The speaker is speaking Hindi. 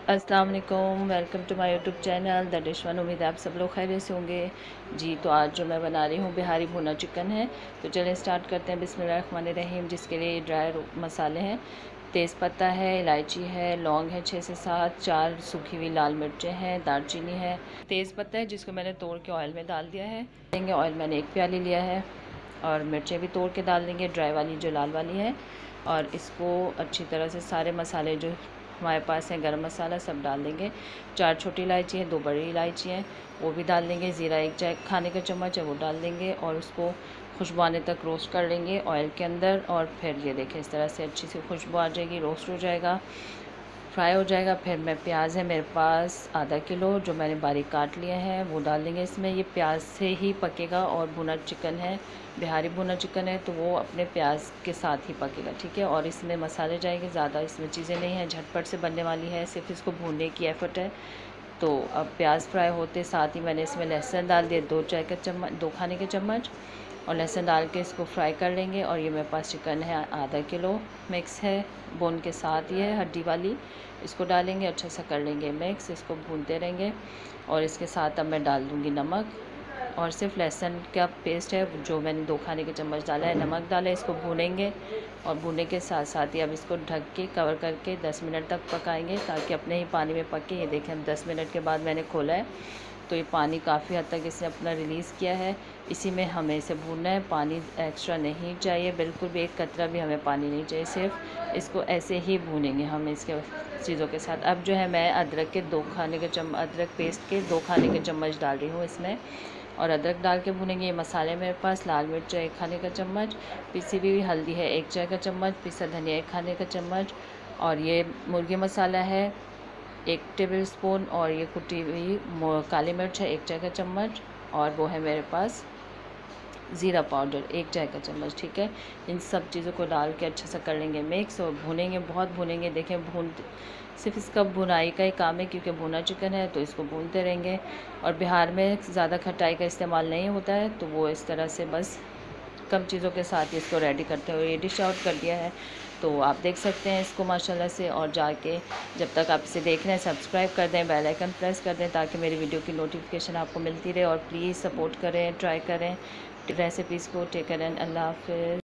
अस्सलाम वालेकुम, welcome to my YouTube channel the dish one. उम्मीद है आप सब लोग खैरियत से होंगे जी। तो आज जो मैं बना रही हूँ बिहारी भुना चिकन है। तो चलिए स्टार्ट करते हैं। बिस्मिल्लाहिर्रहमानिर्रहीम। जिसके लिए ड्राई मसाले हैं, तेज़पत्ता है, इलायची है, लौंग है 6 से 7, 4 सूखी हुई लाल मिर्चें हैं, दालचीनी है, तेज़पत्ता है जिसको मैंने तोड़ के ऑयल में डाल दिया है। देंगे ऑयल मैंने 1 प्याली लिया है, और मिर्चें भी तोड़ के डाल देंगे, ड्राई वाली जो लाल वाली है। और इसको अच्छी तरह से सारे मसाले जो हमारे पास है, गरम मसाला सब डाल देंगे। 4 छोटी इलायची है, 2 बड़ी इलायची हैं, वो भी डाल देंगे। ज़ीरा 1 चाय खाने का चम्मच है, वो डाल देंगे और उसको खुशबू आने तक रोस्ट कर लेंगे ऑयल के अंदर। और फिर ये देखें इस तरह से अच्छी सी खुशबू आ जाएगी, रोस्ट हो जाएगा, फ्राई हो जाएगा। फिर मैं प्याज है मेरे पास आधा किलो, जो मैंने बारीक काट लिए हैं, वो डाल देंगे इसमें। ये प्याज से ही पकेगा, और भुना चिकन है, बिहारी भुना चिकन है, तो वो अपने प्याज के साथ ही पकेगा, ठीक है। और इसमें मसाले जाएंगे, ज़्यादा इसमें चीज़ें नहीं हैं, झटपट से बनने वाली है, सिर्फ इसको भूनने की एफर्ट है। तो अब प्याज फ्राई होते साथ ही मैंने इसमें लहसुन डाल दिया, 2 खाने के चम्मच, और लहसुन डाल के इसको फ्राई कर लेंगे। और ये मेरे पास चिकन है आधा किलो, मिक्स है, बोन के साथ ही है, हड्डी वाली। इसको डालेंगे, अच्छा सा कर लेंगे मिक्स, इसको भूनते रहेंगे। और इसके साथ अब मैं डाल दूँगी नमक, और सिर्फ लहसुन का पेस्ट है जो मैंने 2 खाने के चम्मच डाला है, नमक डाला है। इसको भूनेंगे, और भूनने के साथ साथ ही अब इसको ढक के कवर करके 10 मिनट तक पकाएंगे, ताकि अपने ही पानी में पके। ये देखें, हम 10 मिनट के बाद मैंने खोला है, तो ये पानी काफ़ी हद तक इसने अपना रिलीज़ किया है। इसी में हमें इसे भूनना है, पानी एक्स्ट्रा नहीं चाहिए, बिल्कुल भी एक कतरा भी हमें पानी नहीं चाहिए, सिर्फ इसको ऐसे ही भूनेंगे हम इसके चीज़ों के साथ। अब जो है मैं अदरक के 2 खाने के चम्मच, अदरक पेस्ट के 2 खाने के चम्मच डाल रही हूँ इसमें, और अदरक डाल के भूनेंगे। ये मसाले मेरे पास लाल मिर्च 1 खाने का चम्मच, पिसी हुई हल्दी है 1 चाय का चम्मच, पिसा धनिया 1 खाने का चम्मच, और ये मुर्गी मसाला है 1 टेबलस्पून, और ये कुटी हुई काली मिर्च है 1 चाय का चम्मच, और वो है मेरे पास ज़ीरा पाउडर 1 चाय का चम्मच, ठीक है। इन सब चीज़ों को डाल के अच्छा सा कर लेंगे मिक्स, और भूनेंगे, बहुत भूनेंगे। देखें, सिर्फ इसका भुनाई का ही काम है, क्योंकि भुना चिकन है, तो इसको भूनते रहेंगे। और बिहार में ज़्यादा खटाई का इस्तेमाल नहीं होता है, तो वो इस तरह से बस कम चीज़ों के साथ इसको रेडी करते हुए ये डिश आउट कर दिया है। तो आप देख सकते हैं इसको माशाल्लाह से। और जाके जब तक आप इसे देख रहे हैं, सब्सक्राइब कर दें, बेल आइकन प्रेस कर दें, ताकि मेरी वीडियो की नोटिफिकेशन आपको मिलती रहे। और प्लीज़ सपोर्ट करें, ट्राई करें रेसिपीज़ को। टेक केयर एंड अल्लाह हाफ़िज़।